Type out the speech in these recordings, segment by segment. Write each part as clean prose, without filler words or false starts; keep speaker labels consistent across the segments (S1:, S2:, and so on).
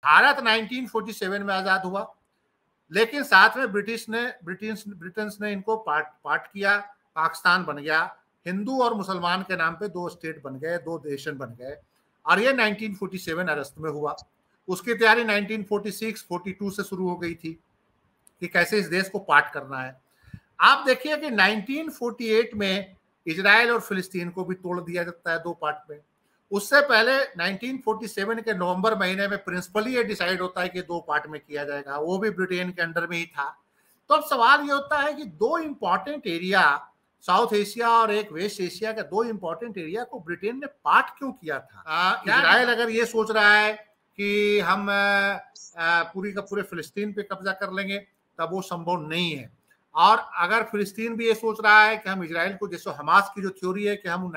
S1: भारत 1947 में आजाद हुआ, लेकिन साथ में ब्रिटेन ने इनको पार्ट किया, पाकिस्तान बन गया, हिंदू और मुसलमान के नाम पे 2 स्टेट बन गए, 2 नेशन बन गए, और ये 1947 अगस्त में हुआ। उसकी तैयारी 1946-42 से शुरू हो गई थी कि कैसे इस देश को पार्ट करना है। आप देखिए कि 1948 में इजराइल और फिलिस्तीन को भी तोड़ दिया जाता है 2 पार्ट में। उससे पहले 1947 के नवंबर महीने में प्रिंसिपली ये डिसाइड होता है कि 2 पार्ट में किया जाएगा, वो भी ब्रिटेन के अंडर में ही था। तो अब सवाल ये होता है कि 2 इंपॉर्टेंट एरिया, साउथ एशिया और एक वेस्ट एशिया का 2 इंपॉर्टेंट एरिया को ब्रिटेन ने पार्ट क्यों किया था? इजराइल अगर ये सोच रहा है कि हम पूरी का पूरे फिलिस्तीन पे कब्जा कर लेंगे, तब वो संभव नहीं है। और अगर फिलिस्तीन भी ये सोच रहा है कि हम इजराइल को, जैसे हमास की जो थ्योरी है कि हम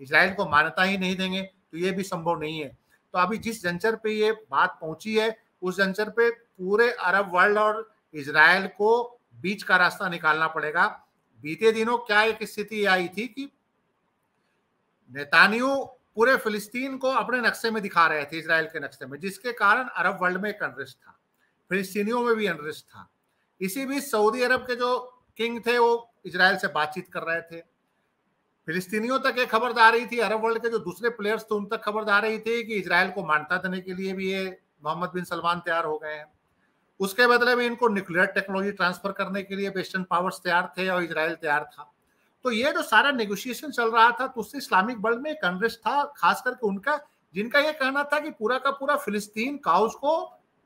S1: इजराइल को मान्यता ही नहीं देंगे, तो ये भी संभव नहीं है। तो अभी जिस जंचर पे ये बात पहुंची है, उस जंचर पे पूरे अरब वर्ल्ड और इजराइल को बीच का रास्ता निकालना पड़ेगा। बीते दिनों क्या एक स्थिति आई थी कि नेतान्याहू पूरे फिलिस्तीन को अपने नक्शे में दिखा रहे थे, इजराइल के नक्शे में, जिसके कारण अरब वर्ल्ड में एक अनरेस्ट था, फिलिस्तीनियों में भी अनरेस्ट था। इसी बीच सऊदी अरब के जो किंग थे वो इजराइल से बातचीत कर रहे थे। फिलिस्तीनियों तक एक खबर आ रही थी, अरब वर्ल्ड के जो दूसरे प्लेयर्स थे उन तक खबर आ रही थी कि इजराइल को मान्यता देने के लिए भी ये मोहम्मद बिन सलमान तैयार हो गए हैं। उसके बदले में इनको न्यूक्लियर टेक्नोलॉजी ट्रांसफर करने के लिए वेस्टर्न पावर्स तैयार थे और इजराइल तैयार था। तो ये जो सारा नेगोशिएशन चल रहा था, तो उससे इस्लामिक वर्ल्ड में एक अनरेस्ट था, खास करके उनका, जिनका ये कहना था कि पूरा का पूरा फिलिस्तीन काउस को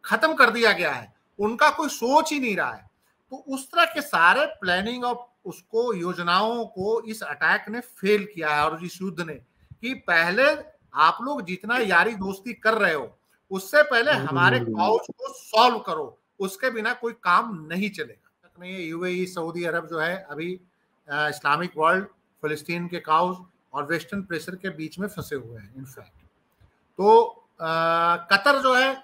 S1: खत्म कर दिया गया है, उनका कोई सोच ही नहीं रहा है। तो उस तरह के सारे प्लानिंग और उसको योजनाओं को इस अटैक ने फेल किया है, और इस युद्ध ने, कि पहले आप लोग जितना यारी दोस्ती कर रहे हो, उससे पहले हमारे काउस को सॉल्व करो, उसके बिना कोई काम नहीं चलेगा। नहीं, यूएई, सऊदी अरब जो है अभी इस्लामिक वर्ल्ड, फिलिस्तीन के काउस और वेस्टर्न प्रेशर के बीच में फंसे हुए हैं इनफैक्ट। तो कतर जो है,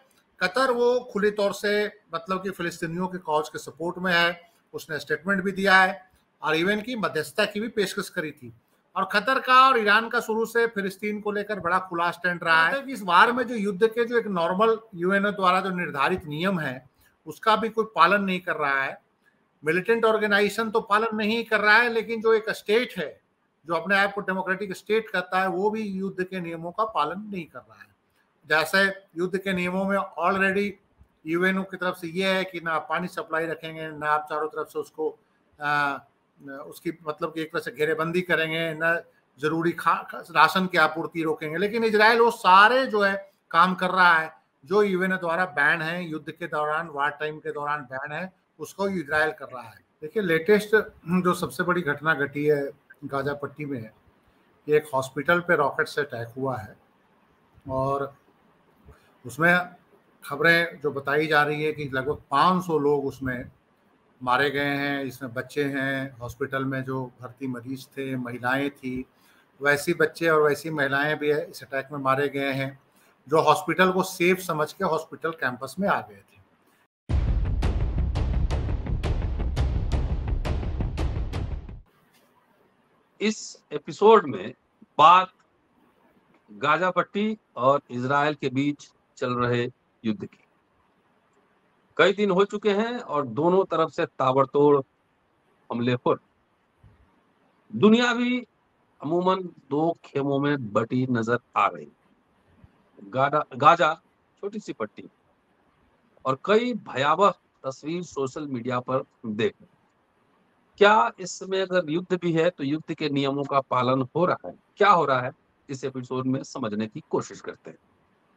S1: कतर वो खुले तौर से मतलब कि फिलिस्तीनियों के कॉज के सपोर्ट में है, उसने स्टेटमेंट भी दिया है और इवन की मध्यस्थता की भी पेशकश करी थी। और कतर का और ईरान का शुरू से फिलिस्तीन को लेकर बड़ा खुला स्टैंड रहा है कि इस वार में जो युद्ध के जो एक नॉर्मल यूएनओ द्वारा जो निर्धारित नियम है, उसका भी कोई पालन नहीं कर रहा है। मिलिटेंट ऑर्गेनाइजेशन तो पालन नहीं कर रहा है, लेकिन जो एक स्टेट है, जो अपने आप को डेमोक्रेटिक स्टेट कहता है, वो भी युद्ध के नियमों का पालन नहीं कर रहा है। जैसे युद्ध के नियमों में ऑलरेडी यूएनओ की तरफ से ये है कि ना पानी सप्लाई रखेंगे, ना आप चारों तरफ से उसको उसकी मतलब कि एक तरह से घेरेबंदी करेंगे, ना जरूरी राशन की आपूर्ति रोकेंगे। लेकिन इजराइल वो सारे जो है काम कर रहा है, जो यूएनओ द्वारा बैन है, युद्ध के दौरान, वार टाइम के दौरान बैन है, उसको इजराइल कर रहा है। देखिए, लेटेस्ट जो सबसे बड़ी घटना घटी है गाजा पट्टी में, एक हॉस्पिटल पे रॉकेट से अटैक हुआ है, और उसमें खबरें जो बताई जा रही है कि लगभग 500 लोग उसमें मारे गए हैं। इसमें बच्चे हैं, हॉस्पिटल में जो भर्ती मरीज थे, महिलाएं थी, वैसी बच्चे और वैसी महिलाएं भी इस अटैक में मारे गए हैं, जो हॉस्पिटल को सेफ समझ के हॉस्पिटल कैंपस में आ गए थे।
S2: इस एपिसोड में बात गाजा पट्टी और इजराइल के बीच चल रहे युद्ध की। कई दिन हो चुके हैं और दोनों तरफ से ताबड़तोड़ हमले हो। दुनिया भी अमूमन 2 खेमों में बटी नजर आ रही। गाजा छोटी सी पट्टी, और कई भयावह तस्वीर सोशल मीडिया पर देख। क्या इस समय अगर युद्ध भी है तो युद्ध के नियमों का पालन हो रहा है? क्या हो रहा है, इस एपिसोड में समझने की कोशिश करते हैं।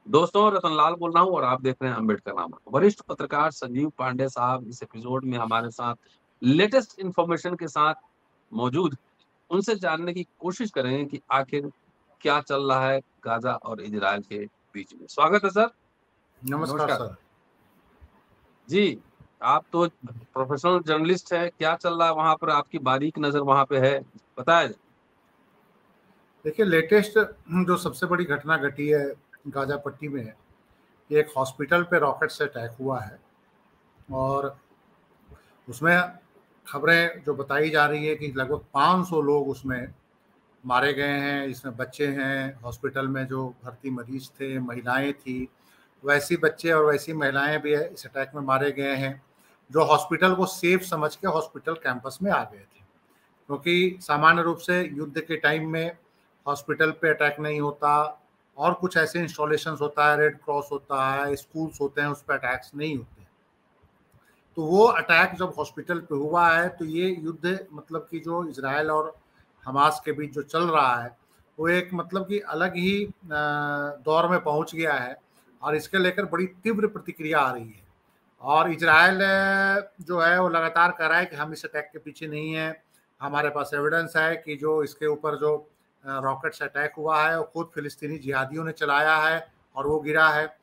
S2: दोस्तों, रतनलाल बोल रहा हूं और आप देख रहे हैं अम्बेडकर नामा। वरिष्ठ पत्रकार संजीव पांडे साहब इस एपिसोड में हमारे साथ लेटेस्ट इंफॉर्मेशन के साथ मौजूद। उनसे जानने की कोशिश करेंगे कि आखिर क्या चल रहा है गाजा और इजराइल के बीच में। स्वागत है सर।
S1: नमस्कार सर
S2: जी। आप तो प्रोफेशनल जर्नलिस्ट है, क्या चल रहा है वहां पर? आपकी बारीक नजर वहां पे है, बताया।
S1: देखिए, लेटेस्ट जो सबसे बड़ी घटना घटी है गाजा पट्टी में, एक हॉस्पिटल पे रॉकेट से अटैक हुआ है, और उसमें खबरें जो बताई जा रही है कि लगभग 500 लोग उसमें मारे गए हैं। इसमें बच्चे हैं, हॉस्पिटल में जो भर्ती मरीज थे, महिलाएं थी, वैसी बच्चे और वैसी महिलाएं भी इस अटैक में मारे गए हैं, जो हॉस्पिटल को सेफ समझ के हॉस्पिटल कैंपस में आ गए थे। क्योंकि सामान्य रूप से युद्ध के टाइम में हॉस्पिटल पे अटैक नहीं होता, और कुछ ऐसे इंस्टॉलेशंस होता है, रेड क्रॉस होता है, स्कूल्स होते हैं, उस पर अटैक्स नहीं होते। तो वो अटैक जब हॉस्पिटल पे हुआ है, तो ये युद्ध मतलब कि जो इजराइल और हमास के बीच जो चल रहा है, वो एक मतलब कि अलग ही दौर में पहुंच गया है, और इसके लेकर बड़ी तीव्र प्रतिक्रिया आ रही है। और इजराइल जो है वो लगातार कह रहा है कि हम इस अटैक के पीछे नहीं हैं, हमारे पास एविडेंस है कि जो इसके ऊपर जो रॉकेट से अटैक हुआ है वो खुद फिलिस्तीनी जिहादियों ने चलाया है और वो गिरा है।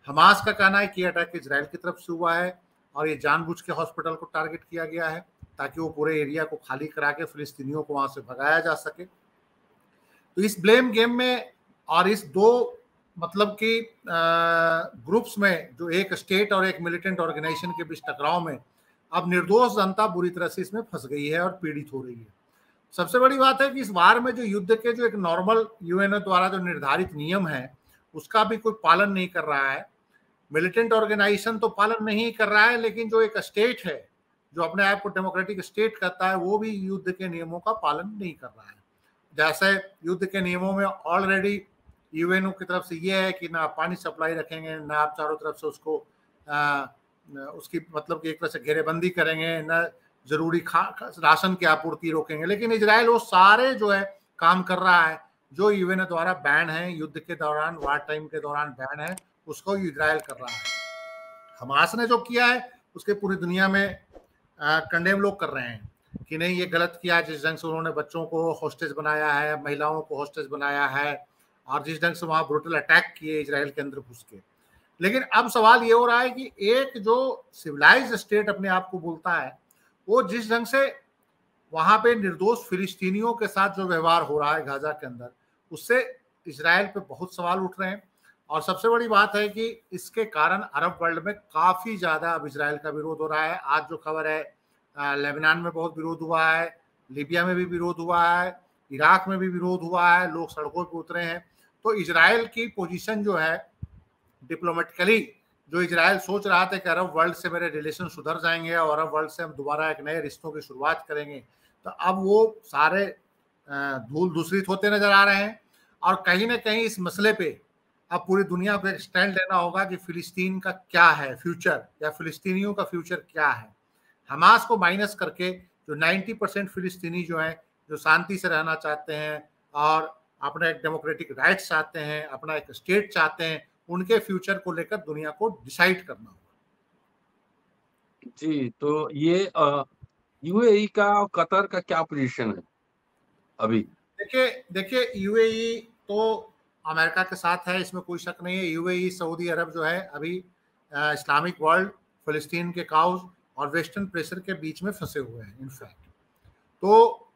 S1: हमास का कहना है कि अटैक इजराइल की तरफ से हुआ है और ये जानबूझ के हॉस्पिटल को टारगेट किया गया है ताकि वो पूरे एरिया को खाली करा के फिलिस्तीनियों को वहां से भगाया जा सके। तो इस ब्लेम गेम में और इस दो मतलब कि ग्रुप्स में, जो एक स्टेट और एक मिलिटेंट ऑर्गेनाइजेशन के बीच टकराव में, अब निर्दोष जनता बुरी तरह से इसमें फंस गई है और पीड़ित हो रही है। सबसे बड़ी बात है कि इस वार में जो युद्ध के जो एक नॉर्मल यूएनओ द्वारा जो निर्धारित नियम है उसका भी कोई पालन नहीं कर रहा है। मिलिटेंट ऑर्गेनाइजेशन तो पालन नहीं कर रहा है, लेकिन जो एक स्टेट है जो अपने आप को डेमोक्रेटिक स्टेट कहता है, वो भी युद्ध के नियमों का पालन नहीं कर रहा है। जैसे युद्ध के नियमों में ऑलरेडी यूएनओ की तरफ से ये है कि ना आप पानी सप्लाई रखेंगे, ना आप चारों तरफ से उसको उसकी मतलब कि एक तरह से घेरेबंदी करेंगे, ना जरूरी राशन की आपूर्ति रोकेंगे। लेकिन इजराइल वो सारे जो है काम कर रहा है जो यूएनओ द्वारा बैन है, युद्ध के दौरान, वार टाइम के दौरान बैन है, उसको इजराइल कर रहा है। हमास ने जो किया है उसके पूरी दुनिया में कंडेम लोग कर रहे हैं कि नहीं ये गलत किया, जिस ढंग से उन्होंने बच्चों को हॉस्टेज बनाया है, महिलाओं को हॉस्टेज बनाया है, और जिस ढंग से वहां ब्रूटल अटैक किए इजराइल के अंदर घुस के। लेकिन अब सवाल ये हो रहा है कि एक जो सिविलाइज्ड स्टेट अपने आप को बोलता है, वो जिस ढंग से वहां पे निर्दोष फिलिस्तीनियों के साथ जो व्यवहार हो रहा है गाजा के अंदर, उससे इजराइल पे बहुत सवाल उठ रहे हैं। और सबसे बड़ी बात है कि इसके कारण अरब वर्ल्ड में काफी ज्यादा अब इजराइल का विरोध हो रहा है। आज जो खबर है, लेबनान में बहुत विरोध हुआ है, लीबिया में भी विरोध हुआ है, इराक में भी विरोध हुआ है, लोग सड़कों पर उतरे हैं। तो इजराइल की पोजीशन जो है डिप्लोमेटिकली, जो इजराइल सोच रहा था कि अरब वर्ल्ड से मेरे रिलेशन सुधर जाएंगे और अरब वर्ल्ड से हम दोबारा एक नए रिश्तों की शुरुआत करेंगे, तो अब वो सारे धूल दूसरित होते नजर आ रहे हैं। और कहीं ना कहीं इस मसले पे अब पूरी दुनिया को एक स्टैंड लेना होगा कि फिलिस्तीन का क्या है फ्यूचर, या फिलिस्तीनियों का फ्यूचर क्या है। हमास को माइनस करके जो 90% फिलिस्तीनी जो है, जो शांति से रहना चाहते हैं और अपना एक डेमोक्रेटिक राइट्स चाहते हैं, अपना एक स्टेट चाहते हैं, उनके फ्यूचर को लेकर दुनिया को डिसाइड करना होगा।
S2: जी, तो ये यूएई का और कतर का क्या पोजीशन है अभी?
S1: देखिए यूएई तो अमेरिका के साथ है, इसमें कोई शक नहीं है। यूएई, सऊदी अरब जो है अभी इस्लामिक वर्ल्ड, फिलिस्तीन के काउज और वेस्टर्न प्रेशर के बीच में फंसे हुए हैं इनफैक्ट। तो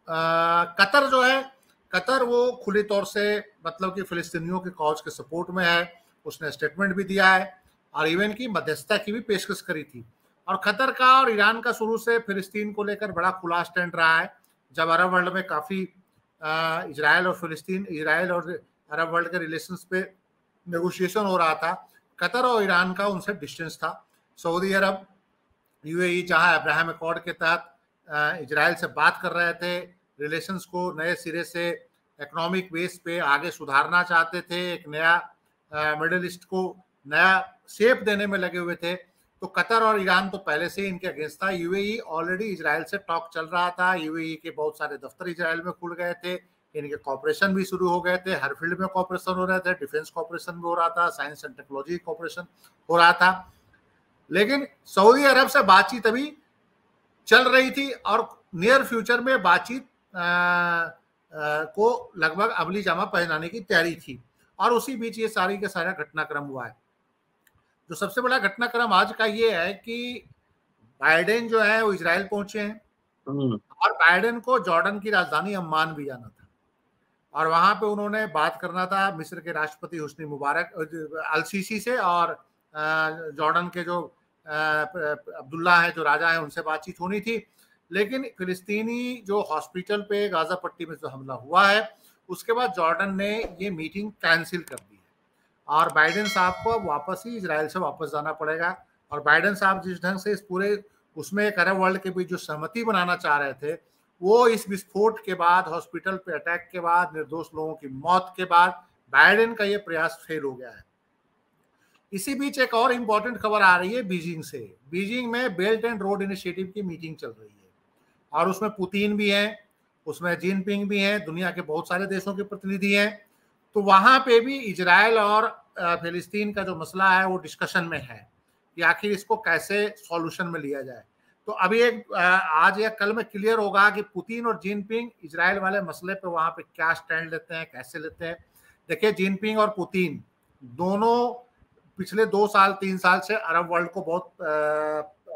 S1: कतर जो है, कतर वो खुली तौर से मतलब कि फिलिस्तीनियों के कॉज के सपोर्ट में है। उसने स्टेटमेंट भी दिया है और इवन की मध्यस्थता की भी पेशकश करी थी। और कतर का और ईरान का शुरू से फिलिस्तीन को लेकर बड़ा खुला स्टैंड रहा है। जब अरब वर्ल्ड में काफी इजराइल और फिलिस्तीन, इजराइल और अरब वर्ल्ड के रिलेशंस पे नेगोशिएशन हो रहा था, कतर और ईरान का उनसे डिस्टेंस था। सऊदी अरब, यूएई जहां अब्राहम अकॉर्ड के तहत इजराइल से बात कर रहे थे, रिलेशंस को नए सिरे से इकोनॉमिक बेस पे आगे सुधारना चाहते थे, एक नया मिडिल ईस्ट को नया शेप देने में लगे हुए थे। तो कतर और ईरान तो पहले से ही इनके अगेंस्ट था। यूएई ऑलरेडी इजराइल से टॉक चल रहा था, यूएई के बहुत सारे दफ्तर इजराइल में खुल गए थे, इनके कॉपरेशन भी शुरू हो गए थे, हर फील्ड में कॉपरेशन हो रहे थे, डिफेंस कॉपरेशन भी हो रहा था, साइंस एंड टेक्नोलॉजी कॉपरेशन हो रहा था। लेकिन सऊदी अरब से बातचीत अभी चल रही थी और नियर फ्यूचर में बातचीत को लगभग अमली जामा पहनाने की तैयारी थी। और उसी बीच ये सारी का सारा घटनाक्रम हुआ है। जो सबसे बड़ा घटनाक्रम आज का ये है कि बाइडेन जो है वो इजराइल पहुंचे हैं और बाइडेन को जॉर्डन की राजधानी अम्मान भी जाना था और वहां पे उन्होंने बात करना था मिस्र के राष्ट्रपति हुस्नी मुबारक अल-सीसी से, और जॉर्डन के जो अब्दुल्ला है जो राजा है उनसे बातचीत होनी थी। लेकिन फिलिस्तीनी जो हॉस्पिटल पे गाजा पट्टी में जो हमला हुआ है उसके बाद जॉर्डन ने ये मीटिंग कैंसिल कर दी है और बाइडेन साहब को अब वापस ही इजराइल से वापस जाना पड़ेगा। और बाइडेन साहब जिस ढंग से इस पूरे उसमें एक अरब वर्ल्ड के बीच जो सहमति बनाना चाह रहे थे, वो इस विस्फोट के बाद, हॉस्पिटल पे अटैक के बाद, निर्दोष लोगों की मौत के बाद बाइडेन का ये प्रयास फेल हो गया है। इसी बीच एक और इम्पोर्टेंट खबर आ रही है बीजिंग से। बीजिंग में बेल्ट एंड रोड इनिशिएटिव की मीटिंग चल रही है और उसमें पुतिन भी है, उसमें जिनपिंग भी है, दुनिया के बहुत सारे देशों के प्रतिनिधि हैं। तो वहां पे भी इजराइल और फिलिस्तीन का जो मसला है वो डिस्कशन में है कि आखिर इसको कैसे सॉल्यूशन में लिया जाए। तो अभी एक आज या कल में क्लियर होगा कि पुतिन और जिनपिंग इजराइल वाले मसले पे वहां पे क्या स्टैंड लेते हैं, कैसे लेते हैं। देखिए, जिनपिंग और पुतिन दोनों पिछले 2 साल 3 साल से अरब वर्ल्ड को बहुत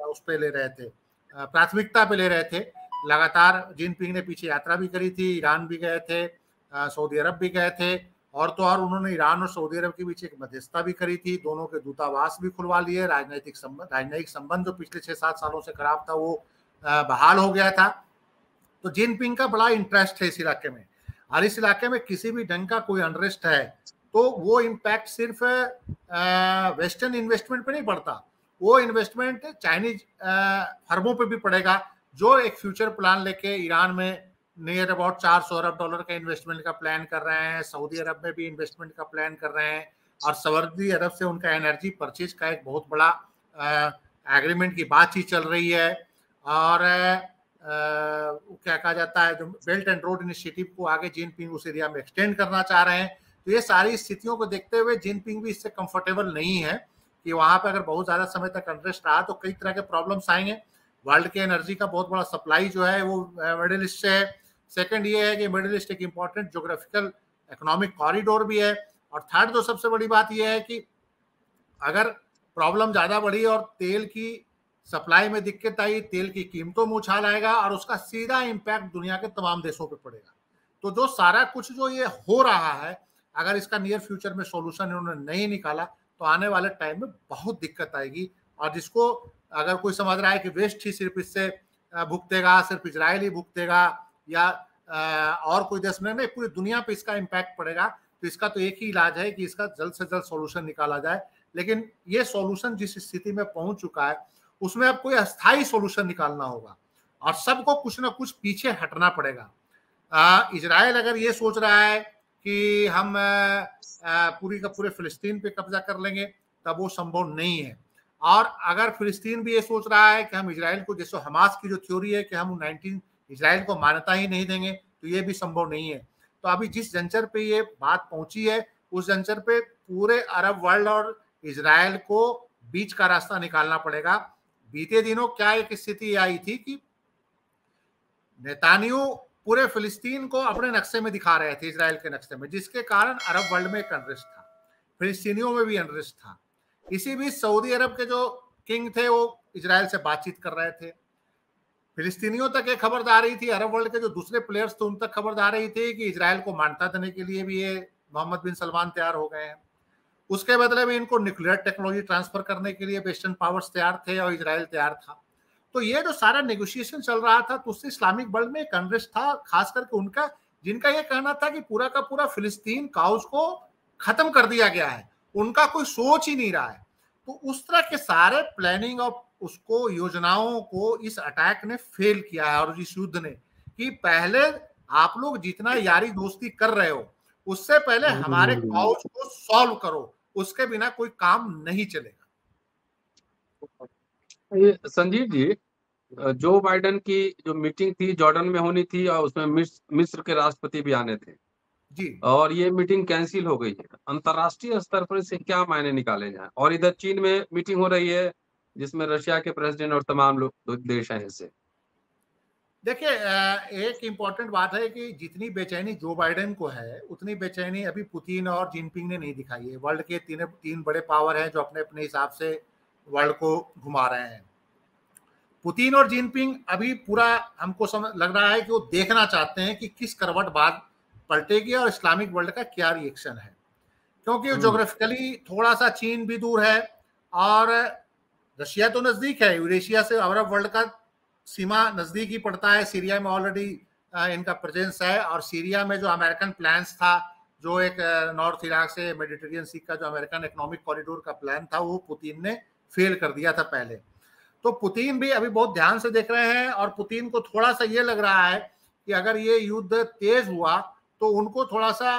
S1: उस पे ले रहे थे, प्राथमिकता पे ले रहे थे। लगातार जिनपिंग ने पीछे यात्रा भी करी थी, ईरान भी गए थे, सऊदी अरब भी गए थे, और तो और उन्होंने ईरान और सऊदी अरब के बीच एक मध्यस्थता भी करी थी, दोनों के दूतावास भी खुलवा लिए, राजनीतिक संबंध जो पिछले 6-7 सालों से खराब था वो बहाल हो गया था। तो जिनपिंग का बड़ा इंटरेस्ट है इस इलाके में, और इस इलाके में किसी भी ढंग का कोई अनरेस्ट है तो वो इम्पैक्ट सिर्फ वेस्टर्न इन्वेस्टमेंट पे नहीं पड़ता, वो इन्वेस्टमेंट चाइनीज फर्मों पे भी पड़ेगा, जो एक फ्यूचर प्लान लेके ईरान में नियर अबाउट $400 अरब का इन्वेस्टमेंट का प्लान कर रहे हैं, सऊदी अरब में भी इन्वेस्टमेंट का प्लान कर रहे हैं, और सऊदी अरब से उनका एनर्जी परचेज का एक बहुत बड़ा एग्रीमेंट की बातचीत चल रही है। और क्या कहा जाता है, जो बेल्ट एंड रोड इनिशिएटिव को आगे जिनपिंग उस एरिया में एक्सटेंड करना चाह रहे हैं। तो ये सारी स्थितियों को देखते हुए जिनपिंग भी इससे कंफर्टेबल नहीं है कि वहां पर अगर बहुत ज्यादा समय तक अनरेस्ट रहा तो कई तरह के प्रॉब्लम्स आएंगे। वर्ल्ड के एनर्जी का बहुत बड़ा सप्लाई जो है वो मिडिल ईस्ट से है। सेकंड ये है कि मिडिल ईस्ट एक इंपॉर्टेंट ज्योग्राफिकल इकोनॉमिक कॉरिडोर भी है। और थर्ड जो सबसे बड़ी बात यह है कि अगर प्रॉब्लम ज्यादा बढ़ी और तेल की सप्लाई में दिक्कत आई, तेल की कीमतों में उछाल आएगा और उसका सीधा इम्पैक्ट दुनिया के तमाम देशों पे पड़ेगा। तो जो सारा कुछ जो ये हो रहा है, अगर इसका नियर फ्यूचर में सॉल्यूशन इन्होंने नहीं निकाला तो आने वाले टाइम में बहुत दिक्कत आएगी। और जिसको अगर कोई समझ रहा है कि वेस्ट ही सिर्फ इससे भुगतेगा, सिर्फ इजराइल ही भुगतेगा या और कोई देश में, नहीं, पूरी दुनिया पे इसका इम्पैक्ट पड़ेगा। तो इसका तो एक ही इलाज है कि इसका जल्द से जल्द सॉल्यूशन निकाला जाए। लेकिन ये सॉल्यूशन जिस स्थिति में पहुंच चुका है उसमें अब कोई अस्थायी सॉल्यूशन निकालना होगा और सबको कुछ ना कुछ पीछे हटना पड़ेगा। इजराइल अगर ये सोच रहा है कि हम पूरी का पूरे फिलिस्तीन पे कब्जा कर लेंगे तब वो संभव नहीं है। और अगर फिलिस्तीन भी ये सोच रहा है कि हम इजराइल को, जैसे हमास की जो थ्योरी है कि हम 19 इजराइल को मान्यता ही नहीं देंगे, तो ये भी संभव नहीं है। तो अभी जिस जंचर पे ये बात पहुंची है उस जंचर पे पूरे अरब वर्ल्ड और इजराइल को बीच का रास्ता निकालना पड़ेगा। बीते दिनों क्या एक स्थिति आई थी कि नेतान्याहू पूरे फिलिस्तीन को अपने नक्शे में दिखा रहे थे, इजराइल के नक्शे में, जिसके कारण अरब वर्ल्ड में एक अनरेस्ट था, फिलिस्तीनियों में भी अनरेस्ट था। इसी बीच सऊदी अरब के जो किंग थे वो इजराइल से बातचीत कर रहे थे। फिलिस्तीनियों तक एक खबर आ रही थी, अरब वर्ल्ड के जो दूसरे प्लेयर्स थे उन तक खबर आ रही थी कि इजराइल को मान्यता देने के लिए भी ये मोहम्मद बिन सलमान तैयार हो गए हैं। उसके बदले में इनको न्यूक्लियर टेक्नोलॉजी ट्रांसफर करने के लिए वेस्टर्न पावर्स तैयार थे और इजराइल तैयार था। तो ये जो सारा नेगोशिएशन चल रहा था तो उससे इस्लामिक वर्ल्ड में एक अनरेस्ट था, खास करके उनका, जिनका ये कहना था कि पूरा का पूरा फिलिस्तीन काउज को खत्म कर दिया गया है, उनका कोई सोच ही नहीं रहा है। तो उस तरह के सारे प्लानिंग और उसको योजनाओं को इस अटैक ने फेल किया है, और इस युद्ध ने, कि पहले आप लोग जितना यारी दोस्ती कर रहे हो उससे पहले हमारे काउज को सॉल्व करो, उसके बिना कोई काम नहीं चलेगा।
S2: संजीव जी, जो बाइडेन की जो मीटिंग थी जॉर्डन में होनी थी और उसमें मिस्र के राष्ट्रपति भी आने थे
S1: जी,
S2: और ये मीटिंग कैंसिल हो गई है। अंतर्राष्ट्रीय स्तर पर इससे क्या मायने निकाले जाए? और इधर चीन में मीटिंग हो रही है जिसमें रशिया के प्रेसिडेंट और तमाम लोग देश हैं इससे।
S1: देखिए, एक इम्पॉर्टेंट बात है कि जितनी बेचैनी जो बाइडेन को है उतनी बेचैनी अभी पुतिन और जिनपिंग ने नहीं दिखाई है। वर्ल्ड के तीन बड़े पावर हैं जो अपने अपने हिसाब से वर्ल्ड को घुमा रहे हैं। पुतिन और जिनपिंग अभी पूरा हमको लग रहा है कि वो देखना चाहते हैं कि किस करवट बात पलटेगी और इस्लामिक वर्ल्ड का क्या रिएक्शन है, क्योंकि ज्योग्राफिकली थोड़ा सा चीन भी दूर है और रशिया तो नजदीक है। यूरेशिया से अरब वर्ल्ड का सीमा नजदीक ही पड़ता है। सीरिया में ऑलरेडी इनका प्रेजेंस है और सीरिया में जो अमेरिकन प्लान्स था जो एक नॉर्थ इराक से मेडिटेरियन सी का जो अमेरिकन इकोनॉमिक कॉरिडोर का प्लान था, वो पुतिन ने फेल कर दिया था पहले। तो पुतिन भी अभी बहुत ध्यान से देख रहे हैं, और पुतिन को थोड़ा सा ये लग रहा है कि अगर ये युद्ध तेज हुआ तो उनको थोड़ा सा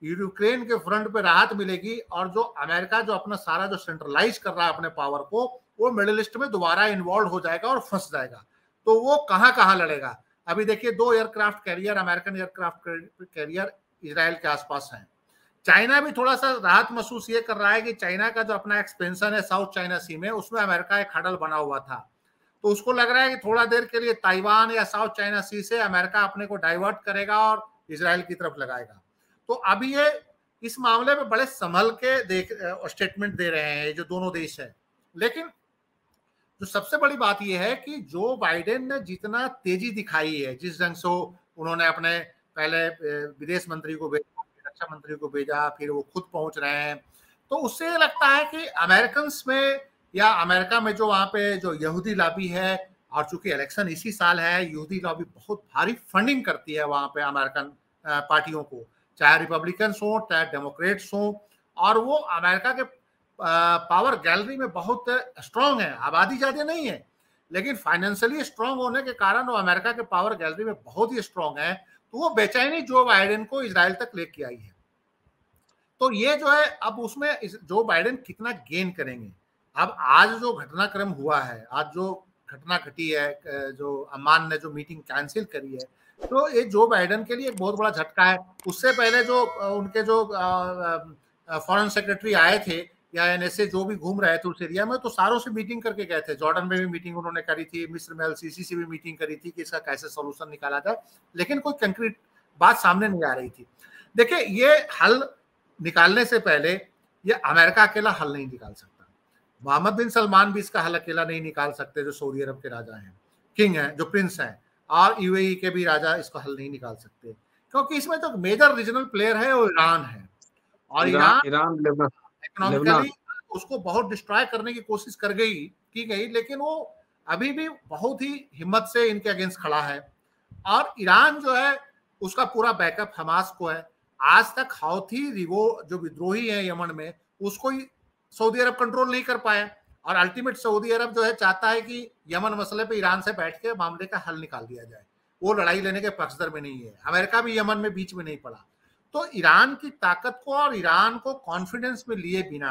S1: यूक्रेन के फ्रंट पे राहत मिलेगी, और जो अमेरिका जो अपना सारा जो सेंट्रलाइज कर रहा है अपने पावर को, वो मिडिल ईस्ट में दोबारा इन्वॉल्व हो जाएगा और फंस जाएगा। तो वो कहां कहां लड़ेगा? अभी देखिए 2 aircraft carrier, American aircraft carrier Israel के आसपास हैं। चाइना भी थोड़ा सा राहत महसूस ये कर रहा है कि चाइना का जो अपना एक्सपेंशन है साउथ चाइना सी में, उसमें अमेरिका एक हडल बना हुआ था, तो उसको लग रहा है कि थोड़ा देर के लिए ताइवान या साउथ चाइना सी से अमेरिका अपने को डाइवर्ट करेगा और इजराइल की तरफ लगाएगा। तो अभी ये इस मामले में बड़े संभल के स्टेटमेंट दे रहे हैं जो दोनों देश है। लेकिन जो सबसे बड़ी बात यह है कि जो बाइडेन ने जितना तेजी दिखाई है, जिस ढंग से उन्होंने अपने पहले विदेश मंत्री को भेजा, रक्षा मंत्री को भेजा, फिर वो खुद पहुंच रहे हैं, तो उससे ये लगता है कि अमेरिकन में या अमेरिका में जो वहां पे जो यहूदी लॉबी है, और चूंकि इलेक्शन इसी साल है, यहूदी लॉबी बहुत भारी फंडिंग करती है वहां पे अमेरिकन पार्टियों को, चाहे रिपब्लिकन्स हो चाहे डेमोक्रेट्स हो, और वो अमेरिका के पावर गैलरी में बहुत स्ट्रांग है। आबादी ज्यादा नहीं है, लेकिन फाइनेंशियली स्ट्रांग होने के कारण वो अमेरिका के पावर गैलरी में बहुत ही स्ट्रांग है। तो वो बेचैनी जो बाइडेन को इजराइल तक लेके आई है। तो ये जो है, अब उसमें जो बाइडेन कितना गेन करेंगे। अब आज जो घटनाक्रम हुआ है, आज जो घटना घटी है, जो अम्मान ने जो मीटिंग कैंसिल करी है, तो ये जो बाइडेन के लिए एक बहुत बड़ा झटका है। उससे पहले जो उनके जो फॉरेन सेक्रेटरी आए थे या एनएसए जो भी घूम रहे थे उस एरिया में, तो सारों से मीटिंग करके गए थे। जॉर्डन में भी मीटिंग उन्होंने करी थी, मिस्र में एलसीसी से भी मीटिंग करी थी कि इसका कैसे सोल्यूशन निकाला जाए, लेकिन कोई कंक्रीट बात सामने नहीं आ रही थी। देखिए, ये हल निकालने से पहले ये अमेरिका अकेला हल नहीं निकाल सकता। मोहम्मद बिन सलमान भी इसका हल अकेला नहीं निकाल सकते, जो सऊदी अरब के राजा हैं, किंग हैं, जो प्रिंस हैं, और यूएई के भी राजा इसका हल नहीं निकाल सकते, क्योंकि इसमें जो मेजर रीजनल प्लेयर है वो ईरान है। और ईरान इकोनॉमिकली उसको बहुत डिस्ट्रॉय करने की कोशिश की गई, लेकिन वो अभी भी बहुत ही हिम्मत से इनके अगेंस्ट खड़ा है। और ईरान जो है उसका पूरा बैकअप हमास को है। आज तक हौथी जो विद्रोही है यमन में, उसको ही सऊदी अरब कंट्रोल नहीं कर पाया, और अल्टीमेट सऊदी अरब जो है चाहता है कि यमन मसले पे ईरान से बैठ के मामले का हल निकाल दिया जाए। वो लड़ाई लेने के पक्षधर में नहीं है। अमेरिका भी यमन में बीच में नहीं पड़ा। तो ईरान की ताकत को और ईरान को कॉन्फिडेंस में लिए बिना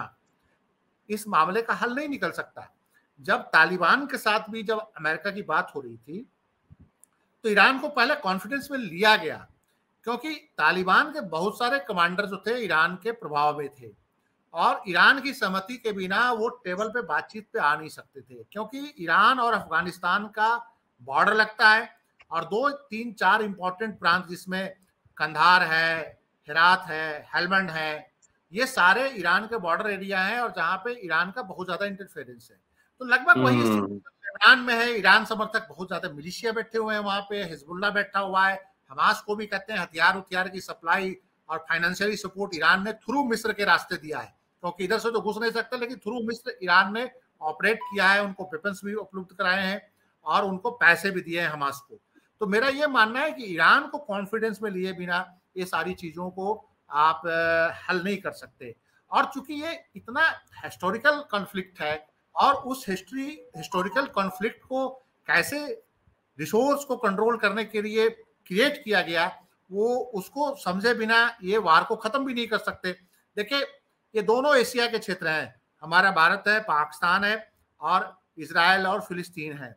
S1: इस मामले का हल नहीं निकल सकता। जब तालिबान के साथ भी जब अमेरिका की बात हो रही थी, तो ईरान को पहले कॉन्फिडेंस में लिया गया, क्योंकि तालिबान के बहुत सारे कमांडर जो थे ईरान के प्रभाव में थे, और ईरान की सहमति के बिना वो टेबल पे बातचीत पे आ नहीं सकते थे, क्योंकि ईरान और अफगानिस्तान का बॉर्डर लगता है, और 2, 3, 4 इंपॉर्टेंट प्रांत जिसमें कंधार है, हेरात है, हेलमंड है, ये सारे ईरान के बॉर्डर एरिया हैं, और जहां पे ईरान का बहुत ज्यादा इंटरफेरेंस है। तो लगभग वही ईरान में है। ईरान समर्थक बहुत ज्यादा मिलिशिया बैठे हुए हैं वहां पे, हिजबुल्ला बैठा हुआ है, हमास को भी कहते हैं। हथियार की सप्लाई और फाइनेंशियली सपोर्ट ईरान ने थ्रू मिस्र के रास्ते दिया है, क्योंकि इधर से तो घुस नहीं सकते, लेकिन थ्रू मिस्र ईरान ने ऑपरेट किया है, उनको वेपन्स भी उपलब्ध कराए हैं और उनको पैसे भी दिए हैं हमास को। तो मेरा ये मानना है कि ईरान को कॉन्फिडेंस में लिए बिना ये सारी चीजों को आप हल नहीं कर सकते। और चूंकि ये इतना हिस्टोरिकल कॉन्फ्लिक्ट है, और उस हिस्टोरिकल कॉन्फ्लिक्ट को कैसे रिसोर्स को कंट्रोल करने के लिए क्रिएट किया गया, वो उसको समझे बिना ये वार को खत्म भी नहीं कर सकते। देखिए, ये दोनों एशिया के क्षेत्र हैं, हमारा भारत है, पाकिस्तान है, और इजराइल और फिलिस्तीन है।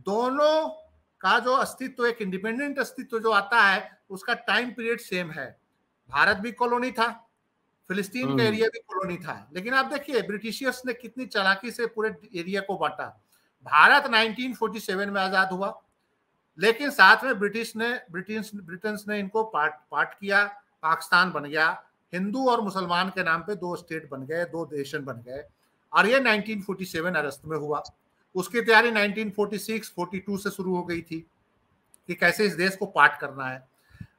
S1: दोनों का जो अस्तित्व, एक इंडिपेंडेंट अस्तित्व जो आता है, उसका टाइम पीरियड सेम है। भारत भी कॉलोनी था, फिलिस्तीन का एरिया भी कॉलोनी था, लेकिन आप देखिए ब्रिटिशियर्स ने कितनी चालाकी से पूरे एरिया को बांटा। भारत 1947 में आजाद हुआ, लेकिन साथ में ब्रिटेन ने इनको पार्ट किया, पाकिस्तान बन गया, हिंदू और मुसलमान के नाम पे 2 स्टेट बन गए, 2 नेशन बन गए, और ये 1947 अगस्त में हुआ। उसकी तैयारी 1946-42 से शुरू हो गई थी कि कैसे इस देश को पार्ट करना है।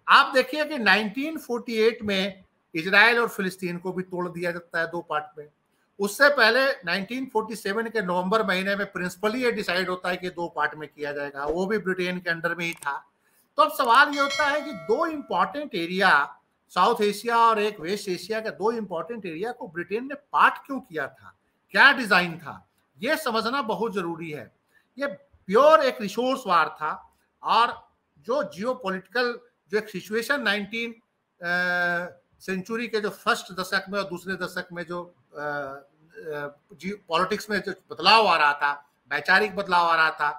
S1: आप देखिए कि 1948 में इजराइल और फिलिस्तीन को भी तोड़ दिया जाता है 2 पार्ट में। उससे पहले 1947 के नवंबर महीने में प्रिंसिपली ये डिसाइड होता है कि 2 पार्ट में किया जाएगा, वो भी ब्रिटेन के अंडर में ही था। तो अब सवाल ये होता है कि 2 इंपॉर्टेंट एरिया साउथ एशिया और एक वेस्ट एशिया के दो इंपॉर्टेंट एरिया को ब्रिटेन ने पार्ट क्यों किया था, क्या डिजाइन था, यह समझना बहुत जरूरी है। ये प्योर एक रिसोर्स वार था और जो जियोपॉलिटिकल जो एक सिचुएशन 19 सेंचुरी के जो फर्स्ट दशक में और दूसरे दशक में जो पॉलिटिक्स में जो बदलाव आ रहा था, वैचारिक बदलाव आ रहा था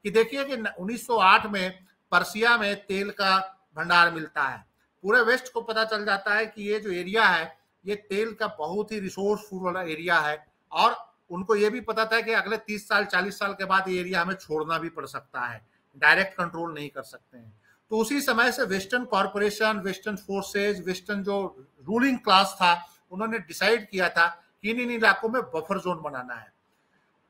S1: कि देखिए कि 1908 में पर्सिया में तेल का भंडार मिलता है। पूरे वेस्ट को पता चल जाता है कि ये जो एरिया है ये तेल का बहुत ही रिसोर्सफुल वाला एरिया है और उनको ये भी पता था कि अगले 30 साल 40 साल के बाद ये एरिया हमें छोड़ना भी पड़ सकता है, डायरेक्ट कंट्रोल नहीं कर सकते हैं। तो उसी समय से western corporation, western forces, western जो रूलिंग क्लास था, उन्होंने डिसाइड किया था कि इन इलाकों में बफर जोन बनाना है।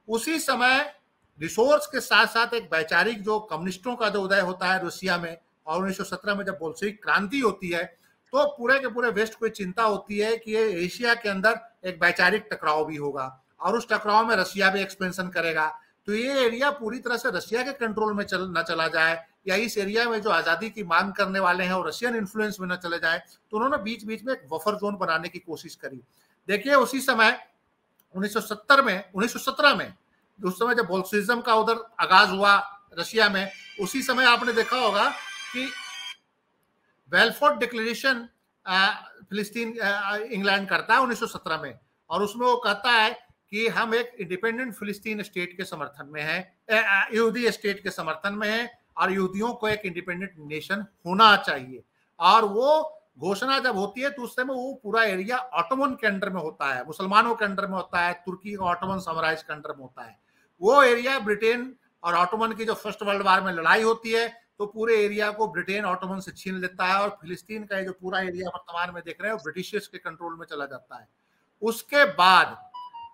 S1: उसी समय रिसोर्स के साथ साथ एक वैचारिक जो कम्युनिस्टों का जो उदय होता है रशिया में, और 1917 में जब बोल्शेविक क्रांति होती है तो पूरे के पूरे वेस्ट को चिंता होती है कि ये एशिया के अंदर एक वैचारिक टकराव भी होगा और उस टकराव में रशिया भी एक्सपेंशन करेगा, तो ये एरिया पूरी तरह से रशिया के कंट्रोल में न चला जाए या इस एरिया में जो आजादी की मांग करने वाले हैं और रशियन इन्फ्लुएंस में न चले जाए। तो उन्होंने बीच बीच में एक बफर जोन बनाने की कोशिश करी। देखिए उसी समय 1917 में उस समय जब बोल्शेविज्म का उधर आगाज हुआ रशिया में, उसी समय आपने देखा होगा कि बेलफोर्ट डिक्लेरेशन फिलिस्तीन इंग्लैंड करता है 1917 में, और उसमें वो कहता है कि हम एक इंडिपेंडेंट फिलिस्तीन स्टेट के समर्थन में हैं, यहूदी स्टेट के समर्थन में हैं और यहूदियों को एक इंडिपेंडेंट नेशन होना चाहिए। और वो घोषणा जब होती है तो उस समय वो पूरा एरिया ऑटोमन के अंडर में होता है, मुसलमानों के अंडर में होता है, तुर्की का ऑटोमन साम्राज्य के अंडर में होता है। वो एरिया ब्रिटेन और ऑटोमन की जो फर्स्ट वर्ल्ड वार में लड़ाई होती है तो पूरे एरिया को ब्रिटेन ऑटोमन से छीन लेता है और फिलिस्तीन का जो पूरा एरिया वर्तमान में देख रहे हैं वो ब्रिटिशर्स के कंट्रोल में चला जाता है। उसके बाद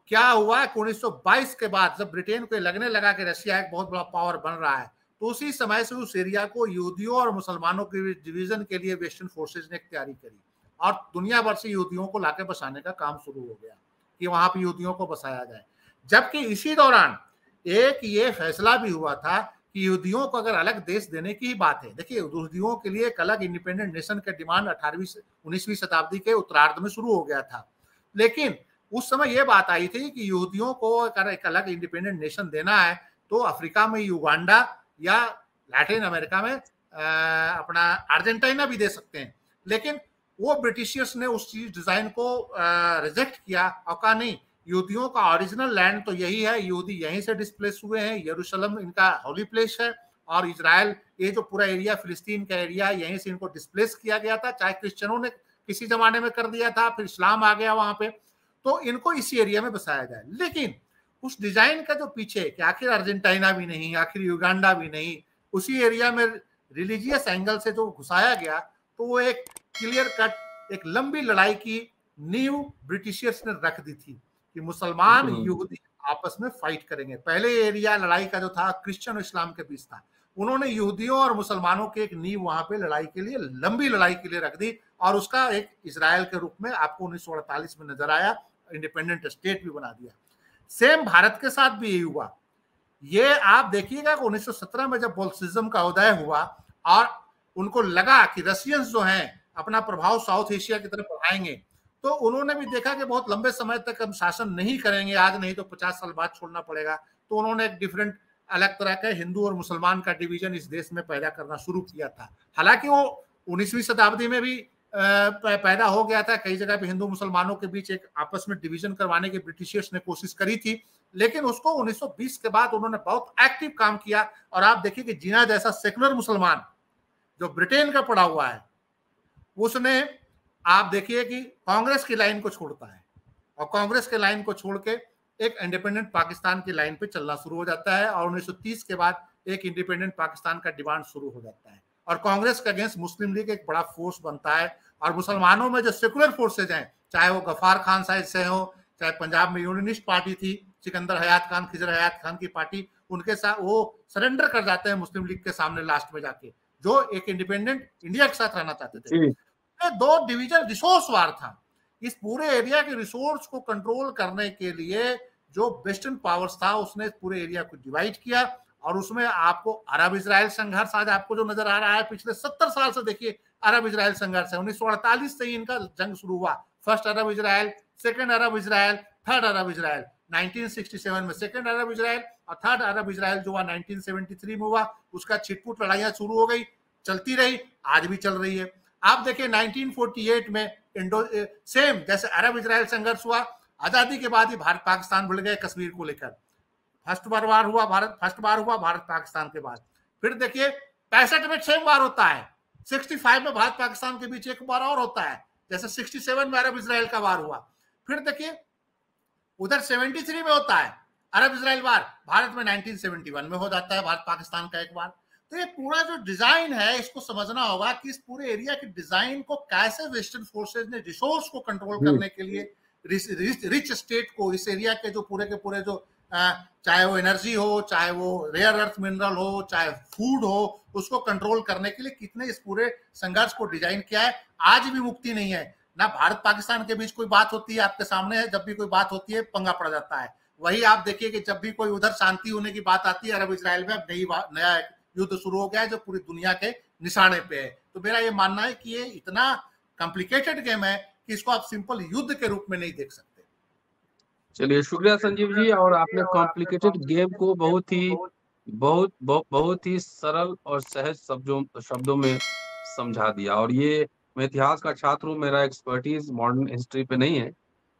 S1: क्या हुआ कि 1922 के बाद जब ब्रिटेन को लगने लगा कि रशिया एक बहुत बड़ा पावर बन रहा है, तो उसी समय से उस एरिया को यहूदियों और मुसलमानों के डिवीजन के लिए वेस्टर्न फोर्सेज ने तैयारी करी और दुनिया भर से यहूदियों को लाके बसाने का काम शुरू हो गया कि वहां पे यहूदियों को बसाया जाए। जबकि इसी दौरान एक ये फैसला भी हुआ था कि यहूदियों को अगर अलग देश देने की ही बात है, देखिए यहूदियों के लिए एक अलग इंडिपेंडेंट नेशन का डिमांड 19वीं शताब्दी के उत्तरार्ध में शुरू हो गया था, लेकिन उस समय यह बात आई थी कि यहूदियों को अगर एक अलग इंडिपेंडेंट नेशन देना है तो अफ्रीका में युगांडा या लैटिन अमेरिका में अपना अर्जेंटीना भी दे सकते हैं, लेकिन वो ब्रिटिशर्स ने उस चीज डिजाइन को रिजेक्ट किया और कहा नहीं, यहूदियों का ओरिजिनल लैंड तो यही है, यहूदी यहीं से डिस्प्लेस हुए हैं, यरूशलेम इनका होली प्लेस है और इजराइल ये जो पूरा एरिया फिलिस्तीन का एरिया यहीं से इनको डिस्प्लेस किया गया था, चाहे क्रिश्चियनों ने किसी जमाने में कर दिया था, फिर इस्लाम आ गया वहां पे, तो इनको इसी एरिया में बसाया जाए। लेकिन उस डिजाइन का जो पीछे कि आखिर अर्जेंटीना भी नहीं, आखिर युगांडा भी नहीं, उसी एरिया में रिलीजियस एंगल से जो घुसाया गया, तो वो एक क्लियर कट एक लंबी लड़ाई की नींव ब्रिटिशर्स ने रख दी थी कि मुसलमान यहूदी आपस में फाइट करेंगे। पहले एरिया लड़ाई का जो था क्रिश्चियन और इस्लाम के बीच था, उन्होंने यहूदियों और मुसलमानों के एक नींव वहां पे लड़ाई के लिए, लंबी लड़ाई के लिए रख दी और उसका एक इजराइल के रूप में आपको 1948 में नजर आया, इंडिपेंडेंट स्टेट भी बना दिया। सेम भारत के साथ भी यही हुआ। ये आप देखिएगा कि 1917 में जब बोल्शेविज्म का उदय हुआ और उनको लगा कि रशियंस जो हैं अपना प्रभाव साउथ एशिया की तरफ बढ़ाएंगे, तो उन्होंने भी देखा कि बहुत लंबे समय तक हम शासन नहीं करेंगे, आज नहीं तो 50 साल बाद छोड़ना पड़ेगा, तो उन्होंने एक डिफरेंट अलग तरह का हिंदू और मुसलमान का डिवीजन इस देश में पैदा करना शुरू किया था। हालांकि वो 19वीं शताब्दी में भी पैदा हो गया था, कई जगह पे हिंदू मुसलमानों के बीच एक आपस में डिवीजन करवाने की ब्रिटिशर्स ने कोशिश करी थी, लेकिन उसको 1920 के बाद उन्होंने बहुत एक्टिव काम किया। और आप देखिए कि जिना जैसा सेकुलर मुसलमान जो ब्रिटेन का पड़ा हुआ है, उसने आप देखिए कि कांग्रेस की लाइन को छोड़ता है और कांग्रेस के लाइन को छोड़ के एक इंडिपेंडेंट पाकिस्तान की लाइन पे चलना शुरू हो जाता है और 1930 के बाद एक इंडिपेंडेंट पाकिस्तान का डिमांड शुरू हो जाता है और कांग्रेस के अगेंस्ट मुस्लिम लीग एक बड़ा फोर्स बनता है। और मुसलमानों में जो सेकुलर फोर्सेज हैं, चाहे वो गफार खान साइड से हो, चाहे पंजाब में यूनियनिस्ट पार्टी थी सिकंदर हयात खान, खिजर हयात खान की पार्टी, उनके साथ वो सरेंडर कर जाते हैं मुस्लिम लीग के सामने लास्ट में जाके, जो एक इंडिपेंडेंट इंडिया के साथ रहना चाहते थे। ये दो डिवीजन रिसोर्स वार था। इस पूरे एरिया के रिसोर्स को कंट्रोल करने के लिए जो वेस्टर्न पावर्स था उसने पूरे एरिया को डिवाइड किया और उसमें आपको अरब इजराइल संघर्ष आज आपको जो नजर आ रहा है पिछले 70 साल से, देखिए अरब इजराइल संघर्ष है। 1948 से ही इनका जंग शुरू हुआ, फर्स्ट अरब इजराइल, सेकंड अरब इजराइल, थर्ड अरब इजराइल। 1967 में सेकंड अरब इजराइल और थर्ड अरब इजराइल जो हुआ 1973 में हुआ, उसका छिटपुट लड़ाइयां शुरू हो गई, चलती रही, आज भी चल रही है। आप देखिए 1948 में सेम जैसे अरब इजराइल संघर्ष हुआ, आजादी के बाद ही भारत पाकिस्तान भिड़ गए कश्मीर को लेकर। फर्स्ट बार हुआ भारत पाकिस्तान के बाद। फिर देखिए 65 में 6 बार होता है, 65 में भारत पाकिस्तान के बीच एक बार और होता है, जैसे 67 में अरब इजराइल का वार हुआ। फिर देखिए उधर 73 में होता है अरब इजराइल वार, भारत में 1971 में हो जाता है भारत पाकिस्तान का एक बार। तो ये पूरा जो डिजाइन है इसको समझना होगा कि इस पूरे एरिया के डिजाइन को कैसे वेस्टर्न फोर्सेज ने रिसोर्स को कंट्रोल करने के लिए, रिच स्टेट को, इस एरिया के जो पूरे के पूरे जो चाहे वो एनर्जी हो, चाहे वो रेयर अर्थ मिनरल हो, चाहे फूड हो, उसको कंट्रोल करने के लिए कितने इस पूरे संघर्ष को डिजाइन किया है। आज भी मुक्ति नहीं है ना, भारत पाकिस्तान के बीच कोई बात होती है आपके सामने है, जब भी कोई बात होती है पंगा पड़ जाता है। वही आप देखिए कि जब भी कोई उधर शांति होने की बात आती है अरब इजराइल में, अब नया युद्ध शुरू हो गया है जो पूरी दुनिया के निशाने पे है। तो मेरा ये मानना है कि ये इतना कॉम्प्लिकेटेड गेम है कि इसको आप सिंपल युद्ध के रूप में नहीं देख सकते।
S2: चलिए शुक्रिया संजीव जी, और आपने कॉम्प्लिकेटेड गेम को बहुत ही सरल और सहज शब्दों में समझा दिया। और ये मैं इतिहास का छात्र हूँ, मेरा एक्सपर्टीज मॉडर्न हिस्ट्री पे नहीं है,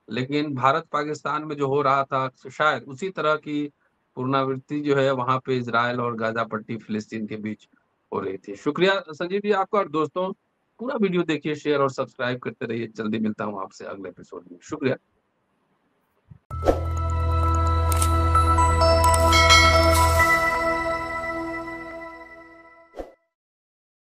S2: लेकिन भारत पाकिस्तान में जो हो रहा था शायद उसी तरह की पुनरावृत्ति जो है वहां पे इजराइल और गाजा पट्टी फिलिस्तीन के बीच हो रही थी। शुक्रिया संजीव जी आपका, और दोस्तों पूरा वीडियो देखिए, शेयर और सब्सक्राइब करते रहिए। जल्दी मिलता हूँ आपसे अगले एपिसोड में। शुक्रिया।